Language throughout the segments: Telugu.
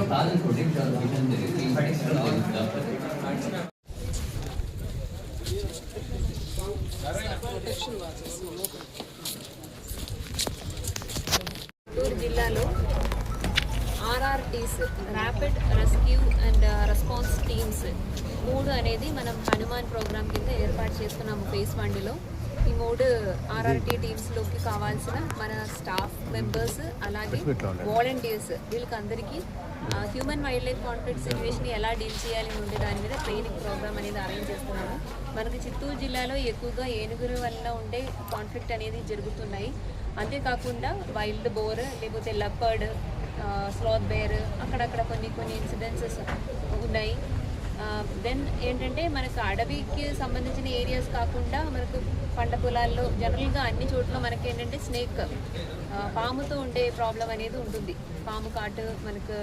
చిత్తూరు జిల్లాలో RRTs rapid rescue and response teams 3 అనేది మనం హనుమాన్ ప్రోగ్రామ్ కింద ఏర్పాటు చేస్తున్నాము ఫేజ్ 1లో. ఈ 3 ఆర్ఆర్టీ టీమ్స్లోకి కావాల్సిన మన స్టాఫ్ మెంబర్స్ అలాగే వాలంటీర్స్ వీళ్ళకి అందరికీ human wild life conflict situation ఎలా డీల్ చేయాలి ఉండే దాని మీద ట్రైనింగ్ ప్రోగ్రామ్ అనేది అరేంజ్ చేస్తున్నాము. మనకి చిత్తూరు జిల్లాలో ఎక్కువగా ఏనుగుల వల్ల ఉండే కాన్ఫ్లిక్ట్ అనేది జరుగుతున్నాయి. అంతేకాకుండా వైల్డ్ బోర్ లేకపోతే లెపర్డ్, స్లాత్ బేర్ అక్కడక్కడ కొన్ని ఇన్సిడెన్సెస్ ఉన్నాయి. దెన్ ఏంటంటే మనకు అడవికి సంబంధించిన ఏరియాస్ కాకుండా మనకు పంట పొలాల్లో జనరల్గా అన్ని చోట్ల మనకి ఏంటంటే స్నేక్ పాముతో ఉండే ప్రాబ్లం అనేది ఉంటుంది. పాము కాటు మనకు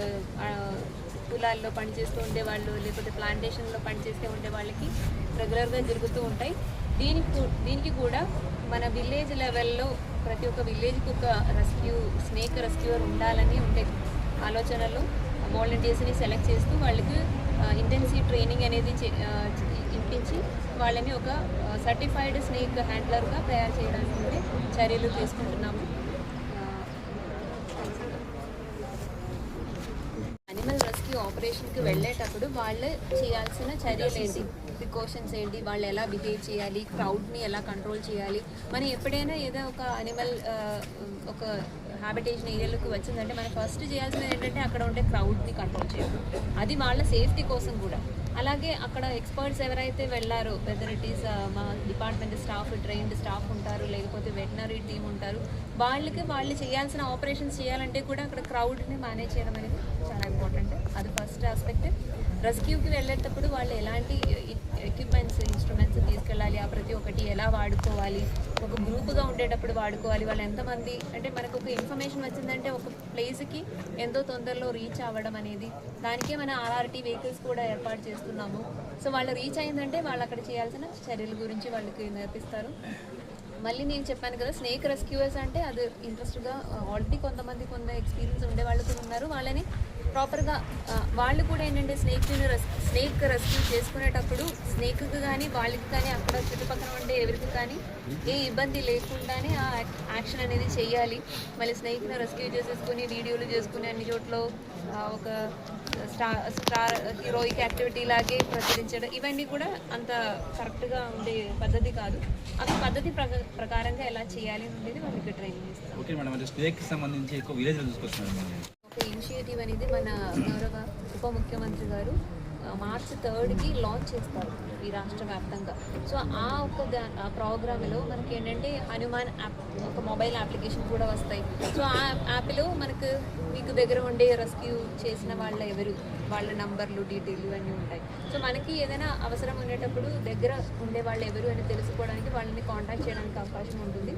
పొలాల్లో పనిచేస్తూ ఉండేవాళ్ళు లేకపోతే ప్లాంటేషన్లో పనిచేస్తూ ఉండే వాళ్ళకి రెగ్యులర్గా జరుగుతూ ఉంటాయి. దీనికి కూడా మన విలేజ్ లెవెల్లో ప్రతి ఒక్క విలేజ్కి ఒక స్నేక్ రెస్క్యూర్ ఉండాలని ఉండే ఆలోచనలో వాలంటీర్స్ని సెలెక్ట్ చేస్తూ వాళ్ళకి ఇంటెన్సివ్ ట్రైనింగ్ అనేది ఇప్పించి వాళ్ళని ఒక సర్టిఫైడ్ స్నేక్ హ్యాండ్లర్గా తయారు చేయడానికి చర్యలు తీసుకుంటున్నాము. అనిమల్ రెస్క్యూ ఆపరేషన్కి వెళ్ళేటప్పుడు వాళ్ళు చేయాల్సిన చర్యలు ఏంటి, ప్రికాషన్స్ ఏంటి, వాళ్ళు ఎలా బిహేవ్ చేయాలి, క్రౌడ్ని ఎలా కంట్రోల్ చేయాలి. మనం ఎప్పుడైనా ఏదో ఒక అనిమల్ ఒక హ్యాబిటేషన్ ఏరియాలోకి వచ్చిందంటే మనం ఫస్ట్ చేయాల్సింది ఏంటంటే అక్కడ ఉండే క్రౌడ్ని కంట్రోల్ చేయడం, అది వాళ్ళ సేఫ్టీ కోసం కూడా. అలాగే అక్కడ ఎక్స్పర్ట్స్ ఎవరైతే వెళ్ళారో వెదర్ ఇట్ ఈస్ మా డిపార్ట్మెంట్ స్టాఫ్, ట్రైన్డ్ స్టాఫ్ ఉంటారు లేకపోతే వెటనరీ టీమ్ ఉంటారు, వాళ్ళు చేయాల్సిన ఆపరేషన్స్ చేయాలంటే కూడా అక్కడ క్రౌడ్ని మేనేజ్ చేయడం అనేది చాలా ఇంపార్టెంట్. అది ఫస్ట్ ఆస్పెక్ట్. రెస్క్యూకి వెళ్ళేటప్పుడు వాళ్ళు ఎలాంటి ఎక్విప్మెంట్స్, ఇన్స్ట్రుమెంట్స్ తీసుకెళ్ళాలి, ఆ ప్రతి ఒక్కటి ఎలా వాడుకోవాలి, ఒక గ్రూప్గా ఉండేటప్పుడు వాడుకోవాలి, వాళ్ళు ఎంతమంది అంటే మనకు ఒక ఇన్ఫర్మేషన్ వచ్చిందంటే ఒక ప్లేస్కి ఎంతో తొందరలో రీచ్ అవ్వడం అనేది, దానికే మన ఆర్ఆర్టీ వెహికల్స్ కూడా ఏర్పాటు చేస్తున్నాము. సో వాళ్ళు రీచ్ అయిందంటే వాళ్ళు అక్కడ చేయాల్సిన చర్యల గురించి వాళ్ళకి నేర్పిస్తారు. మళ్ళీ నేను చెప్పాను కదా స్నేక్ రెస్క్యూవర్స్ అంటే అది ఇంట్రెస్ట్గా ఆల్రెడీ కొంత ఎక్స్పీరియన్స్ ఉండే వాళ్ళు కూడా ఉన్నారు. వాళ్ళని ప్రాపర్గా వాళ్ళు కూడా ఏంటంటే స్నేక్ రెస్క్యూ చేసుకునేటప్పుడు స్నేక్కి కానీ వాళ్ళకి కానీ అక్కడ చుట్టుపక్కల ఉండే ఎవరికి కానీ ఏ ఇబ్బంది లేకుండానే ఆ యాక్షన్ అనేది చేయాలి. మళ్ళీ స్నేక్ని రెస్క్యూ చేసేసుకుని వీడియోలు చేసుకుని అన్ని చోట్ల ఒక స్టార్ హీరోయిక్ యాక్టివిటీ లాగే ప్రచురించడం ఇవన్నీ కూడా అంత కరెక్ట్గా ఉండే పద్ధతి కాదు. ఆ పద్ధతి ప్రకారంగా ఎలా చేయాలి అనేది వాళ్ళకి ట్రైనింగ్ ఇస్తాం. ఒక ఇనిషియేటివ్ అనేది మన గౌరవ ఉప ముఖ్యమంత్రి గారు మార్చి 3కి లాంచ్ చేస్తారు ఈ రాష్ట్ర వ్యాప్తంగా. సో ఆ ప్రోగ్రామ్లో మనకి ఏంటంటే హనుమాన్ యాప్, ఒక మొబైల్ అప్లికేషన్ కూడా వస్తాయి. సో ఆ యాప్లో మనకు మీకు దగ్గర ఉండే రెస్క్యూ చేసిన వాళ్ళ నంబర్లు, డీటెయిల్ అన్నీ ఉంటాయి. సో మనకి ఏదైనా అవసరం ఉండేటప్పుడు దగ్గర ఉండే వాళ్ళు ఎవరు అని తెలుసుకోవడానికి వాళ్ళని కాంటాక్ట్ చేయడానికి అవకాశం ఉంటుంది.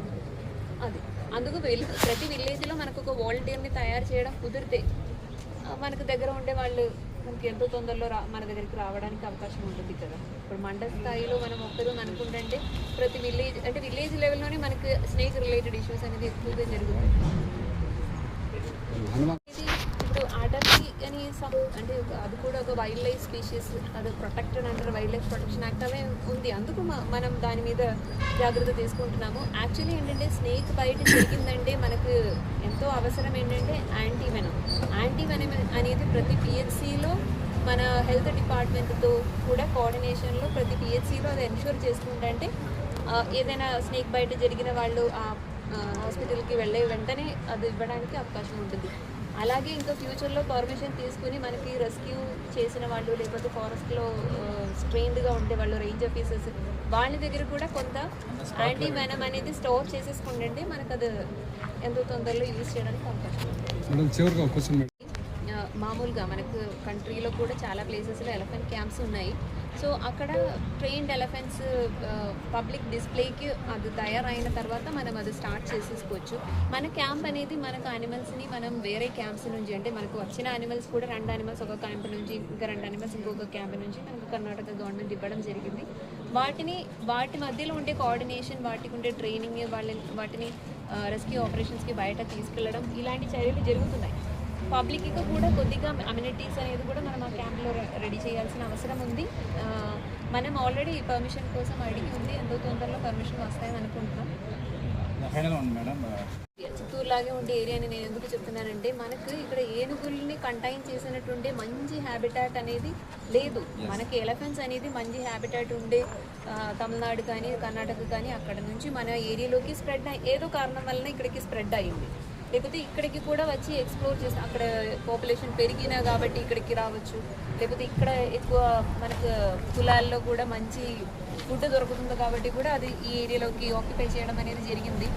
అది అందుకు ప్రతి విలేజ్లో మనకు ఒక వాలంటీర్ని తయారు చేయడం కుదిరితే మనకు దగ్గర ఉండే వాళ్ళు మనకి ఎంతో తొందరలో మన దగ్గరికి రావడానికి అవకాశం ఉంటుంది కదా. ఇప్పుడు మండల స్థాయిలో మనం ఒక్కరు అనుకుంటే ప్రతి విలేజ్ లెవెల్లోనే మనకి స్నేక్ రిలేటెడ్ ఇష్యూస్ అనేది ఎక్కువగా జరుగుతుంది. ఇప్పుడు అడవి అని అంటే అది కూడా ఒక వైల్డ్ లైఫ్ స్పీషీస్, అది protected under wild life protection act అవే ఉంది. అందుకు మనం దాని మీద జాగ్రత్త తీసుకుంటున్నాము. యాక్చువల్లీ ఏంటంటే స్నేక్ బైట్ జరిగిందంటే మనకు ఎంతో అవసరం ఏంటంటే యాంటీవెనమ్ అనేది ప్రతి పిహెచ్సిలో మన హెల్త్ డిపార్ట్మెంట్తో కూడా కోఆర్డినేషన్లో ప్రతి పిహెచ్సిలో అది ఎన్ష్యూర్ చేసుకుంటే ఏదైనా స్నేక్ బైట్ జరిగిన వాళ్ళు ఆ హాస్పిటల్కి వెళ్ళే వెంటనే అది ఇవ్వడానికి అవకాశం ఉంటుంది. అలాగే ఇంకా ఫ్యూచర్లో పర్మిషన్ తీసుకుని మనకి రెస్క్యూ చేసిన వాళ్ళు లేకపోతే ఫారెస్ట్లో స్ట్రెయిన్డ్గా ఉండే వాళ్ళు, రేంజ్ ఆఫీసర్స్ వాళ్ళ దగ్గర కూడా కొంత యాంటీవెనమ్ అనేది స్టోర్ చేసేసుకుంటే మనకు అది ఎంతో తొందరలో యూజ్ చేయడానికి అవకాశం ఉంటుంది. మామూలుగా మనకు కంట్రీలో కూడా చాలా ప్లేసెస్లో ఎలిఫెంట్ క్యాంప్స్ ఉన్నాయి. సో అక్కడ ట్రైన్డ్ ఎలిఫెంట్స్ పబ్లిక్ డిస్ప్లేకి అది తయారైన తర్వాత మనం అది స్టార్ట్ చేసేసుకోవచ్చు. మన క్యాంప్ అనేది మనకు యానిమల్స్ని మనం వేరే క్యాంప్స్ నుంచి అంటే మనకు వచ్చిన యానిమల్స్ కూడా 2 యానిమల్స్ ఒక క్యాంప్ నుంచి, ఇంకా 2 యానిమల్స్ ఇంకొక క్యాంప్ నుంచి మనకు కర్ణాటక గవర్నమెంట్ ఇవ్వడం జరిగింది. వాటి మధ్యలో ఉండే కోఆర్డినేషన్, వాటికి ఉండే ట్రైనింగ్, వాటిని రెస్క్యూ ఆపరేషన్స్కి బయట తీసుకెళ్ళడం ఇలాంటి చర్యలు జరుగుతున్నాయి. పబ్లిక్కి కూడా కొద్దిగా అమ్యూనిటీస్ అనేది కూడా మనం ఆ క్యాంప్లో రెడీ చేయాల్సిన అవసరం ఉంది. మనం ఆల్రెడీ పర్మిషన్ కోసం అడిగి ఉంది, ఎంతో తొందరలో పర్మిషన్ వస్తాయని అనుకుంటున్నాం. చిత్తూరు లాగే ఉండే ఏరియాని నేను ఎందుకు చెప్తున్నానంటే, మనకు ఇక్కడ ఏనుగుల్ని కంటైన్ చేసినట్టుండే మంచి హ్యాబిటాట్ అనేది లేదు. మనకి ఎలిఫెంట్స్ అనేది మంచి హ్యాబిటాట్ ఉండే తమిళనాడు కానీ కర్ణాటక కానీ అక్కడ నుంచి మన ఏరియాలోకి స్ప్రెడ్ ఏదో కారణం వలన ఇక్కడికి స్ప్రెడ్ అయ్యింది. లేకపోతే ఇక్కడికి కూడా వచ్చి ఎక్స్ప్లోర్ చేసి అక్కడ పాపులేషన్ పెరిగినా కాబట్టి ఇక్కడికి రావచ్చు. లేకపోతే ఇక్కడ ఎక్కువ మనకు కులాల్లో కూడా మంచి ఫుడ్ దొరుకుతుంది కాబట్టి కూడా అది ఈ ఏరియాలోకి ఆక్యుపై చేయడం అనేది జరిగింది.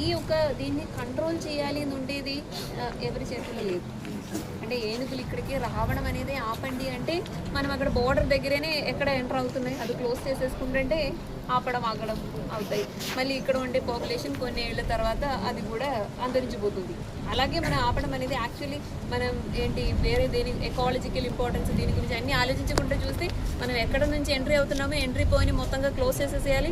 ఈ యొక్క దీన్ని కంట్రోల్ చేయాలి అని ఉండేది ఎవరి చేతుల్లో లేదు. అంటే ఏనుగులు ఇక్కడికి రావడం అనేది ఆపండి అంటే మనం అక్కడ బోర్డర్ దగ్గరనే ఎక్కడ ఎంటర్ అవుతున్నాయి అది క్లోజ్ చేసేసుకుంటుంటే ఆపడం ఆగడం అవుతాయి. మళ్ళీ ఇక్కడ ఉండే పాపులేషన్ కొన్ని ఏళ్ళ తర్వాత అది కూడా అంతరించిపోతుంది. అలాగే మనం ఆపడం అనేది యాక్చువల్లీ మనం ఏంటి వేరే దేని ఎకాలజికల్ ఇంపార్టెన్స్ దీని గురించి అన్నీ ఆలోచించకుండా చూస్తే మనం ఎక్కడ నుంచి ఎంట్రీ అవుతున్నామో ఎంట్రీ పోయిన మొత్తంగా క్లోజ్ చేసేసేయాలి.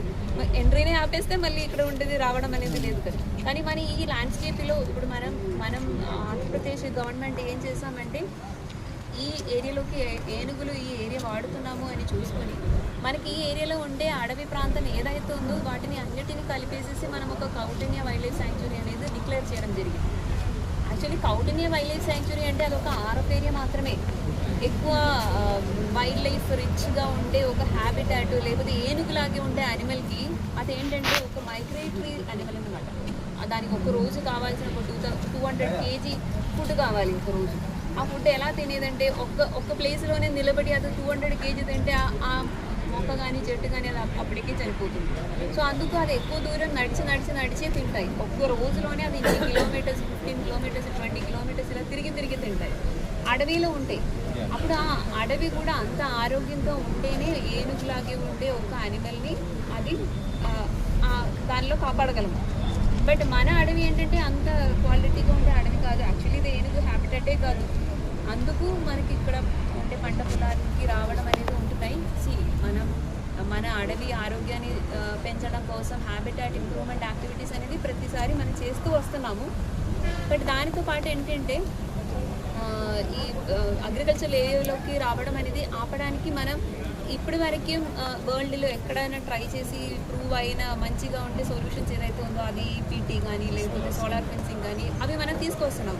ఎంట్రీనే ఆపేస్తే మళ్ళీ ఇక్కడ ఉండేది రావడం అనేది లేదు కదా. కానీ మన ఈ ల్యాండ్స్కేప్లో ఇప్పుడు మనం ఆంధ్రప్రదేశ్ గవర్నమెంట్ ఏం చేసామంటే ఈ ఏరియాలోకి ఏనుగులు ఈ ఏరియా వాడుతున్నాము అని చూసుకొని మనకి ఈ ఏరియాలో ఉండే అడవి ప్రాంతం ఏదైతే ఉందో వాటిని అన్నిటిని కలిపేసేసి మనం ఒక కౌటిన్య వైల్డ్ లైఫ్ శాంక్చురీ అనేది డిక్లేర్ చేయడం జరిగింది. యాక్చువల్లీ కౌటిన్య వైల్డ్ లైఫ్ శాంక్చురీ అంటే అదొక ఆరఫ్ ఏరియా మాత్రమే. ఎక్కువ వైల్డ్ లైఫ్ రిచ్గా ఉండే ఒక హ్యాబిటాట్ లేకపోతే ఏనుగులాగే ఉండే యానిమల్కి అదేంటంటే ఒక మైగ్రేటరీ యానిమల్ అన్నమాట. దానికి ఒక రోజు కావాల్సిన ఒక 200 kg ఫుడ్ కావాలి ఒక రోజు. ఆ ఫుడ్ ఎలా తినేదంటే ఒక్క ప్లేస్లోనే నిలబడి అది 200 kg తింటే ఆ మొక్క కానీ చెట్టు కానీ అది అప్పటికే చనిపోతుంది. సో అందుకు అది ఎక్కువ దూరం నడిచే తింటాయి. ఒక్క రోజులోనే అది 8 కిలోమీటర్స్ 15 కిలోమీటర్స్ 20 కిలోమీటర్స్ ఇలా తిరిగి తింటాయి. అడవిలో ఉంటాయి. అప్పుడు ఆ అడవి కూడా అంత ఆరోగ్యంతో ఉంటేనే ఏనుగులాగే ఉండే ఒక యానిమల్ని అది దానిలో కాపాడగలము. బట్ మన అడవి ఏంటంటే అంత క్వాలిటీగా ఉండే అడవి కాదు. యాక్చువల్లీ ఇది ఏనుగు హ్యాబిటేటే కాదు. అందుకు మనకి ఇక్కడ ఉండే పంట పొలానికి రావడం అనేది ఉంటున్నాయి. మన అడవి ఆరోగ్యాన్ని పెంచడం కోసం హ్యాబిటాట్ ఇంప్రూవ్మెంట్ యాక్టివిటీస్ అనేది ప్రతిసారి మనం చేస్తూ వస్తున్నాము. బట్ దానితో పాటు ఏంటంటే ఈ అగ్రికల్చర్ ఏరియాలోకి రావడం అనేది ఆపడానికి మనం ఇప్పటి వరకు వరల్డ్లో ఎక్కడైనా ట్రై చేసి ప్రూవ్ అయిన మంచిగా ఉండే సొల్యూషన్స్ ఏదైతే ఉందో అది పీటీ కానీ లేకపోతే సోలార్ ఫెన్సింగ్ కానీ అవి మనం తీసుకొస్తున్నాం.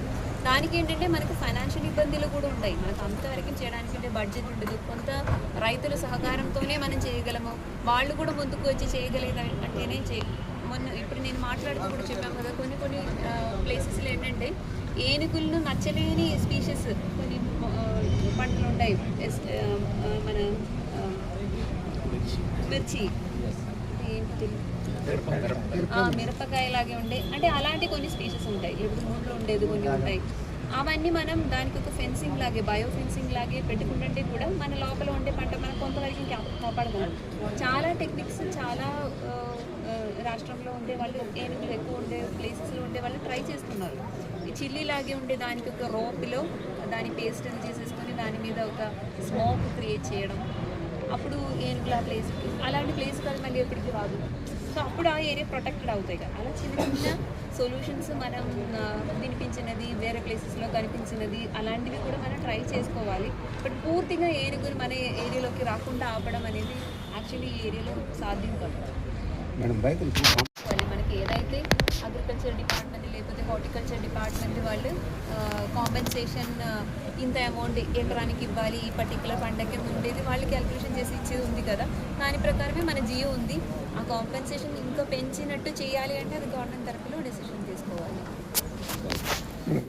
దానికి ఏంటంటే మనకు ఫైనాన్షియల్ ఇబ్బందులు కూడా ఉంటాయి. మనకు అంతవరకు చేయడానికి అంటే బడ్జెట్ ఉండదు. కొంత రైతుల సహకారంతోనే మనం చేయగలము. వాళ్ళు కూడా ముందుకు వచ్చి చేయగలిగే అంటేనే ఇప్పుడు నేను మాట్లాడుతూ కూడా చెప్పాము కదా, కొన్ని ప్లేసెస్లో ఏంటంటే ఏనుగులను నచ్చలేని స్పీషీస్ కొన్ని పంటలు ఉంటాయి. మన మిర్చి మిరపకాయలాగే ఉండే అంటే అలాంటి కొన్ని స్పీషీస్ ఉంటాయి. లేకపోతే మూడులో ఉండేది కొన్ని ఉంటాయి. అవన్నీ మనం దానికి ఒక ఫెన్సింగ్ లాగే బయో ఫెన్సింగ్ లాగే పెట్టుకుంటుంటే కూడా మన లోపల ఉండే పంట మనం కొంతవరకు కాపాడగలం. చాలా టెక్నిక్స్ చాలా రాష్ట్రంలో ఉండే వాళ్ళు ఏనుగులు ఎక్కువ ఉండే ప్లేసెస్లో ఉండే వాళ్ళు ట్రై చేస్తున్నారు. ఈ చిల్లీ లాగే ఉండే దానికి ఒక రోప్లో దాని పేస్ట్ని చేసేసుకొని దాని మీద ఒక స్మోక్ క్రియేట్ చేయడం. అప్పుడు ఏనుగుల ప్లేస్కి అలాంటి ప్లేస్ కాదు మళ్ళీ ఎప్పటికీ రాదు. సో అప్పుడు ఆ ఏరియా ప్రొటెక్టెడ్ అవుతాయి కదా. అలా చిన్న సొల్యూషన్స్ మనం వినిపించినది వేరే ప్లేసెస్లో కనిపించినది అలాంటివి కూడా మనం ట్రై చేసుకోవాలి. బట్ పూర్తిగా ఏనుగులు మన ఏరియాలోకి రాకుండా ఆపడం అనేది యాక్చువల్లీ ఈ ఏరియాలో సాధ్యం కాదు. మనకి ఏదైతే అగ్రికల్చర్ డిపార్ట్మెంట్ లేకపోతే హార్టికల్చర్ డిపార్ట్మెంట్ వాళ్ళు కాంపెన్సేషన్ ఇంత అమౌంట్ ఎకరానికి ఇవ్వాలి ఈ పర్టికులర్ పంటకి ఉండేది వాళ్ళు క్యాల్కులేషన్ చేసి ఇచ్చేది ఉంది కదా. దాని ప్రకారమే మన జియో ఉంది. ఆ కాంపెన్సేషన్ ఇంకా పెంచినట్టు చేయాలి అంటే అది గవర్నమెంట్ తరఫులో డెసిషన్ తీసుకోవాలి.